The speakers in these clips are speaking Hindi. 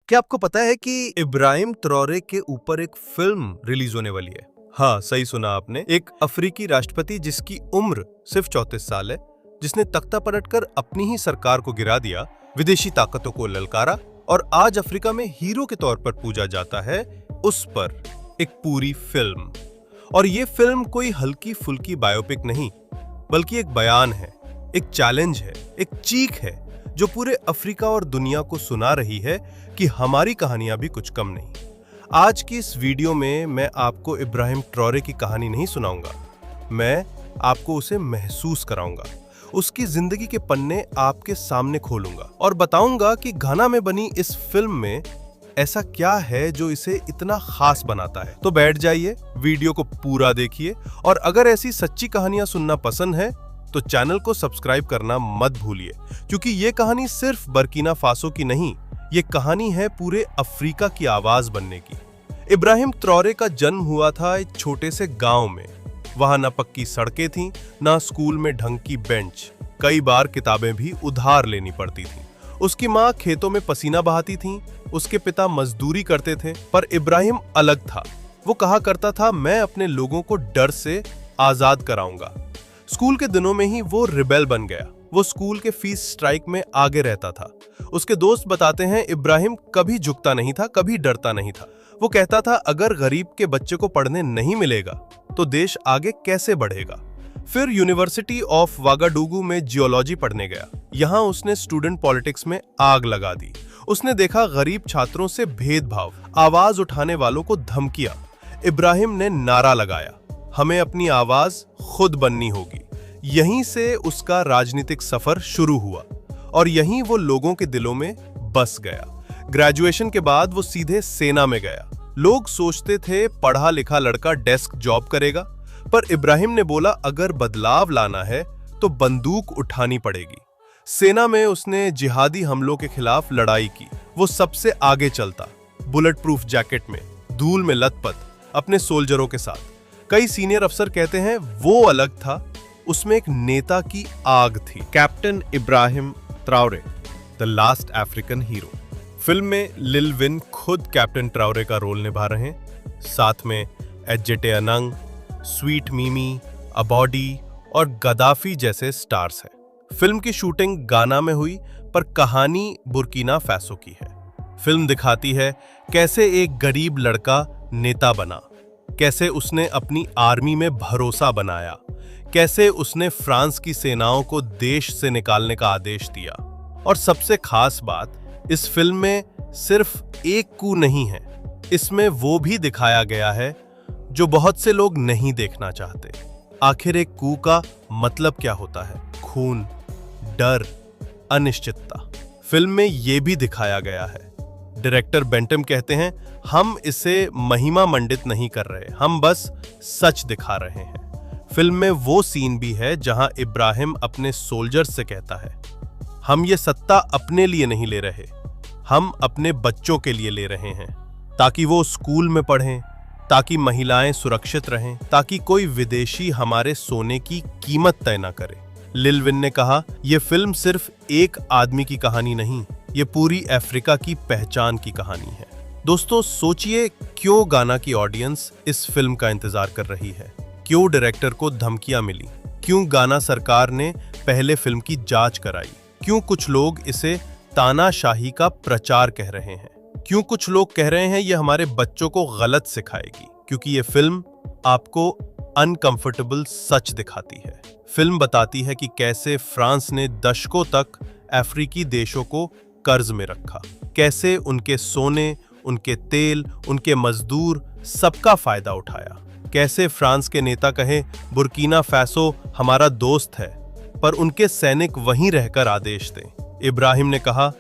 क्या आपको पता है कि इब्राहिम ट्रॉरे के ऊपर एक फिल्म रिलीज होने वाली है? हाँ, सही सुना आपने। एक अफ्रीकी राष्ट्रपति जिसकी उम्र सिर्फ 34 साल है, जिसने तख्ता पलटकर अपनी ही सरकार को गिरा दिया, विदेशी ताकतों को ललकारा और आज अफ्रीका में हीरो के तौर पर पूजा जाता है, उस पर एक पूरी फिल्म। और ये फिल्म कोई हल्की फुल्की बायोपिक नहीं, बल्कि एक बयान है, एक चैलेंज है, एक चीख है जो पूरे अफ्रीका और दुनिया को सुना रही है कि हमारी कहानियां भी कुछ कम नहीं। आज की इस वीडियो में मैं आपको इब्राहिम ट्रॉरे की कहानी नहीं सुनाऊंगा, मैं आपको उसे महसूस कराऊंगा, उसकी जिंदगी के पन्ने आपके सामने खोलूंगा और बताऊंगा कि घाना में बनी इस फिल्म में ऐसा क्या है जो इसे इतना खास बनाता है। तो बैठ जाइए, वीडियो को पूरा देखिए और अगर ऐसी सच्ची कहानियां सुनना पसंद है तो चैनल को सब्सक्राइब करना मत भूलिए, क्योंकि ये कहानी सिर्फ बर्किना फासो की नहीं, ये कहानी है पूरे अफ्रीका की आवाज बनने की। इब्राहिम ट्रॉरे का जन्म हुआ था एक छोटे से गांव में। वहां न पक्की सड़कें थीं, न स्कूल में ढंग की बेंच, कई बार किताबें भी उधार लेनी पड़ती थीं। उसकी माँ खेतों में पसीना बहाती थीं, उसके पिता मजदूरी करते थे, पर इब्राहिम अलग था। वो कहा करता था, मैं अपने लोगों को डर से आजाद कराऊंगा। स्कूल के दिनों में ही वो रिबेल बन गया। वो स्कूल के फीस स्ट्राइक में आगे रहता था। उसके दोस्त बताते हैं, इब्राहिम कभी झुकता नहीं था, कभी डरता नहीं था। वो कहता था, अगर गरीब के बच्चे को पढ़ने नहीं मिलेगा तो देश आगे कैसे बढ़ेगा। फिर यूनिवर्सिटी ऑफ वागाडुगू में जियोलॉजी पढ़ने गया। यहाँ उसने स्टूडेंट पॉलिटिक्स में आग लगा दी। उसने देखा गरीब छात्रों से भेदभाव, आवाज उठाने वालों को धमकियां। इब्राहिम ने नारा लगाया, हमें अपनी आवाज खुद बननी होगी। यहीं से उसका राजनीतिक सफर शुरू हुआ और यहीं वो लोगों के दिलों में बस गया। ग्रेजुएशन के बाद वो सीधे सेना में गया। लोग सोचते थे पढ़ा लिखा लड़का डेस्क जॉब करेगा, पर इब्राहिम ने बोला, अगर बदलाव लाना है तो बंदूक उठानी पड़ेगी। सेना में उसने जिहादी हमलों के खिलाफ लड़ाई की। वो सबसे आगे चलता, बुलेट प्रूफ जैकेट में, धूल में लथपथ, अपने सोल्जरों के साथ। कई सीनियर अफसर कहते हैं वो अलग था, उसमें एक नेता की आग थी। Captain Ibrahim Traore, the last African hero. Film में लिल विन खुद कैप्टन ट्राओरे का रोल निभा रहे हैं। साथ में एजेटे अनंग, स्वीट मिमी, अबॉडी और गद्दाफी जैसे स्टार्स हैं। फिल्म की शूटिंग गाना में हुई, पर कहानी बुर्किना फासो की है। फिल्म दिखाती है कैसे एक गरीब लड़का नेता बना, कैसे उसने अपनी आर्मी में भरोसा बनाया, कैसे उसने फ्रांस की सेनाओं को देश से निकालने का आदेश दिया। और सबसे खास बात, इस फिल्म में सिर्फ एक कू नहीं है, इसमें वो भी दिखाया गया है जो बहुत से लोग नहीं देखना चाहते। आखिर एक कू का मतलब क्या होता है? खून, डर, अनिश्चितता। फिल्म में ये भी दिखाया गया है। डायरेक्टर बेंटम कहते हैं, हम इसे महिमा मंडित नहीं कर रहे, हम बस सच दिखा रहे हैं। फिल्म में वो सीन भी है जहां इब्राहिम अपने सोल्जर्स से कहता है, हम ये सत्ता अपने लिए नहीं ले रहे, हम अपने बच्चों के लिए ले रहे हैं, ताकि वो स्कूल में पढ़ें, ताकि महिलाएं सुरक्षित रहें, ताकि कोई विदेशी हमारे सोने की कीमत तय न करे। लिल विन ने कहा, यह फिल्म सिर्फ एक आदमी की कहानी नहीं, ये पूरी अफ्रीका की पहचान की कहानी है। दोस्तों, सोचिए क्यों गाना की ऑडियंस इस फिल्म का इंतजार कर रही है, क्यों डायरेक्टर को धमकियां मिली, क्यों गाना सरकार ने पहले फिल्म की जांच कराई, क्यों कुछ लोग इसे तानाशाही का प्रचार कह रहे हैं, क्यों कुछ लोग कह रहे हैं ये हमारे बच्चों को गलत सिखाएगी। क्योंकि ये फिल्म आपको अनकंफर्टेबल सच दिखाती है। फिल्म बताती है कि कैसे फ्रांस ने दशकों तक अफ्रीकी देशों को कर्ज में रखा, कैसे उनके सोने, उनके तेल, उनके मजदूर, सबका फायदा उठाया। कैसे फ्रांस के नेता कहे, बुर्किना फासो हमारा दोस्त है, पर उनके सैनिक वहीं रहकर आदेश दें। इब्राहिम ने कहा,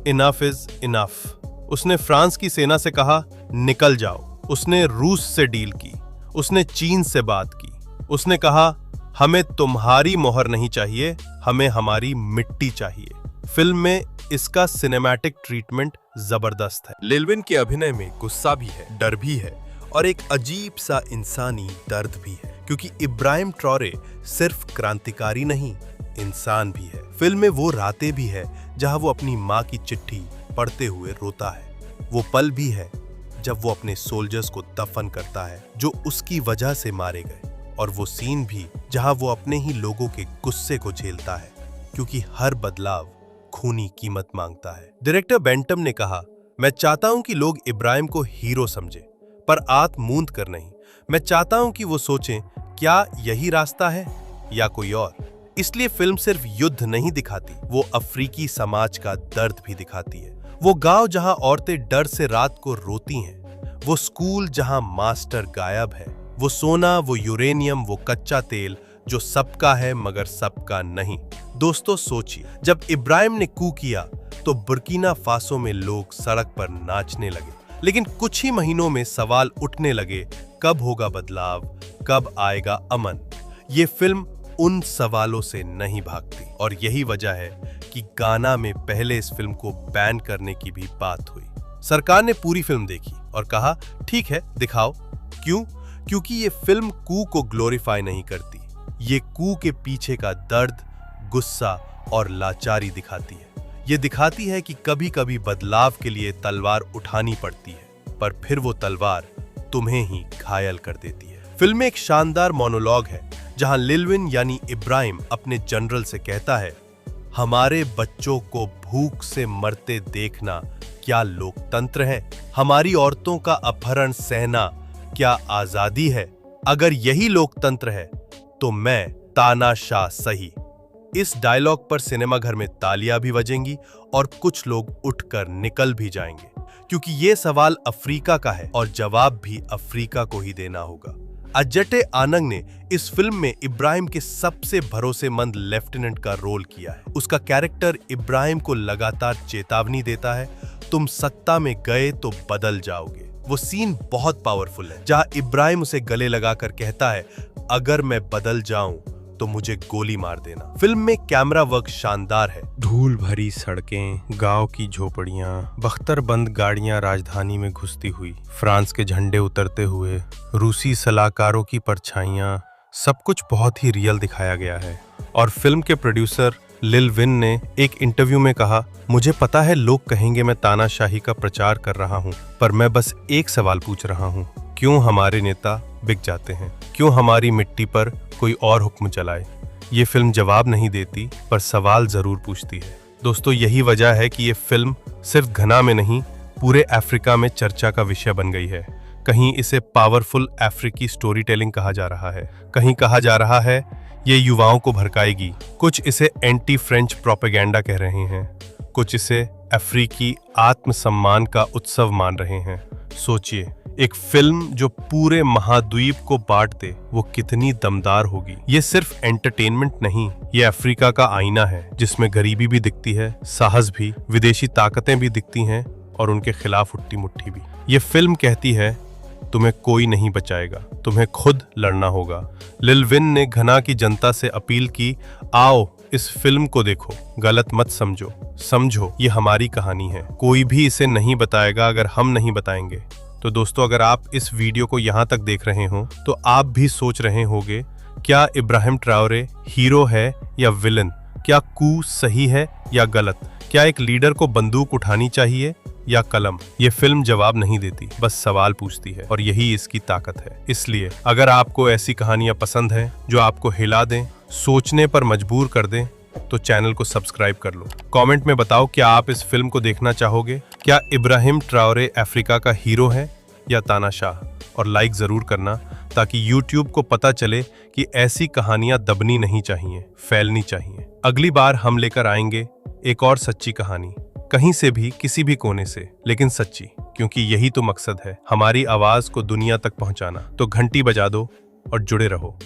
इनफ इज इनफ। उसने फ्रांस की सेना से कहा, निकल जाओ। उसने रूस से डील की, उसने चीन से बात की। उसने कहा, हमें तुम्हारी मोहर नहीं चाहिए, हमें हमारी मिट्टी चाहिए। फिल्म में इसका सिनेमैटिक ट्रीटमेंट जबरदस्त है। लिल विन के अभिनय में गुस्सा भी है, डर भी है और एक अजीब सा इंसानी दर्द भी है, क्योंकि इब्राहिम ट्रॉरे सिर्फ क्रांतिकारी नहीं, इंसान भी है। फिल्म में वो रातें भी है जहां वो अपनी माँ की चिट्ठी पढ़ते हुए रोता है। वो पल भी है जब वो अपने सोल्जर्स को दफन करता है जो उसकी वजह से मारे गए, और वो सीन भी जहां वो अपने ही लोगों के गुस्से को झेलता है, क्योंकि हर बदलाव खूनी कीमत मांगता है। डायरेक्टर बेंटम ने कहा, मैं चाहता हूं कि लोग इब्राहिम को हीरो समझें, पर आंख मूंद कर नहीं। मैं चाहता हूं कि वो सोचें, क्या यही रास्ता है या कोई और। इसलिए फिल्म सिर्फ युद्ध नहीं दिखाती, वो अफ्रीकी समाज का दर्द भी दिखाती है। वो गांव जहां औरतें डर से रात को रोती हैं, वो स्कूल जहां मास्टर गायब है, वो सोना, वो यूरेनियम, वो कच्चा तेल जो सबका है मगर सबका नहीं। दोस्तों सोचिए, जब इब्राहिम ने कू किया तो बुर्किना फासो में लोग सड़क पर नाचने लगे, लेकिन कुछ ही महीनों में सवाल उठने लगे, कब होगा बदलाव, कब आएगा अमन। ये फिल्म उन सवालों से नहीं भागती, और यही वजह है कि गाना में पहले इस फिल्म को बैन करने की भी बात हुई। सरकार ने पूरी फिल्म देखी और कहा, ठीक है दिखाओ। क्यों? क्योंकि ये फिल्म कू को ग्लोरीफाई नहीं करती, ये कू के पीछे का दर्द, गुस्सा और लाचारी दिखाती है। ये दिखाती है कि कभी कभी बदलाव के लिए तलवार उठानी पड़ती है, पर फिर वो तलवार तुम्हें ही घायल कर देती है। फिल्म में एक शानदार मोनोलॉग है जहां लिलविन यानी इब्राहिम अपने जनरल से कहता है, हमारे बच्चों को भूख से मरते देखना क्या लोकतंत्र है? हमारी औरतों का अपहरण सहना क्या आजादी है? अगर यही लोकतंत्र है तो मैं तानाशाह सही। इस डायलॉग पर सिनेमाघर में तालियां भी बजेंगी और कुछ लोग उठकर निकल भी जाएंगे, क्योंकि ये सवाल अफ्रीका का है और जवाब भी अफ्रीका को ही देना होगा। अजटे आनंग ने इस फिल्म में इब्राहिम के सबसे भरोसेमंद लेफ्टिनेंट का रोल किया है। उसका कैरेक्टर इब्राहिम को लगातार चेतावनी देता है, तुम सत्ता में गए तो बदल जाओगे। वो सीन बहुत पावरफुल है जहां इब्राहिम उसे गले लगाकर कहता है, अगर मैं बदल जाऊं तो मुझे गोली मार देना। फिल्म में कैमरा वर्क शानदार है। धूल भरी सड़कें, गांव की झोपड़ियां, बख्तरबंद गाड़ियां राजधानी में घुसती हुई, फ्रांस के झंडे उतरते हुए, रूसी सलाहकारों की परछाइयां, सब कुछ बहुत ही रियल दिखाया गया है। और फिल्म के प्रोड्यूसर लिल विन ने एक इंटरव्यू में कहा, मुझे पता है लोग कहेंगे मैं तानाशाही का प्रचार कर रहा हूँ, पर मैं बस एक सवाल पूछ रहा हूँ, क्यों हमारे नेता बिक जाते हैं? क्यों हमारी मिट्टी पर कोई और हुक्म चलाए? ये फिल्म जवाब नहीं देती, पर सवाल जरूर पूछती है। दोस्तों यही वजह है कि ये फिल्म सिर्फ घना में नहीं, पूरे अफ्रीका में चर्चा का विषय बन गई है। कहीं इसे पावरफुल अफ्रीकी स्टोरी टेलिंग कहा जा रहा है, कहीं कहा जा रहा है ये युवाओं को भड़काएगी, कुछ इसे एंटी फ्रेंच प्रोपेगेंडा कह रहे हैं, कुछ इसे अफ्रीकी आत्मसम्मान का उत्सव मान रहे हैं। सोचिए, एक फिल्म जो पूरे महाद्वीप को बांट दे, वो कितनी दमदार होगी। ये सिर्फ एंटरटेनमेंट नहीं, ये अफ्रीका का आईना है जिसमें गरीबी भी दिखती है, साहस भी, विदेशी ताकतें भी दिखती हैं और उनके खिलाफ उठती मुट्ठी भी। ये फिल्म कहती है, तुम्हें कोई नहीं बचाएगा, तुम्हें खुद लड़ना होगा। लिल विन ने घना की जनता से अपील की, आओ इस फिल्म को देखो, गलत मत समझो ये हमारी कहानी है, कोई भी इसे नहीं बताएगा अगर हम नहीं बताएंगे। तो दोस्तों, अगर आप इस वीडियो को यहाँ तक देख रहे हो तो आप भी सोच रहे होंगे, क्या इब्राहिम ट्राओरे हीरो है या विलन? क्या कू सही है या गलत? क्या एक लीडर को बंदूक उठानी चाहिए या कलम? ये फिल्म जवाब नहीं देती, बस सवाल पूछती है, और यही इसकी ताकत है। इसलिए अगर आपको ऐसी कहानियां पसंद हैं जो आपको हिला दें, सोचने पर मजबूर कर दें, तो चैनल को सब्सक्राइब कर लो। कमेंट में बताओ, क्या आप इस फिल्म को देखना चाहोगे? क्या इब्राहिम ट्राओरे अफ्रीका का हीरो है या तानाशाह? और लाइक जरूर करना, ताकि YouTube को पता चले कि ऐसी कहानियां दबनी नहीं चाहिए, फैलनी चाहिए। अगली बार हम लेकर आएंगे एक और सच्ची कहानी, कहीं से भी, किसी भी कोने से, लेकिन सच्ची, क्योंकि यही तो मकसद है, हमारी आवाज को दुनिया तक पहुंचाना। तो घंटी बजा दो और जुड़े रहो।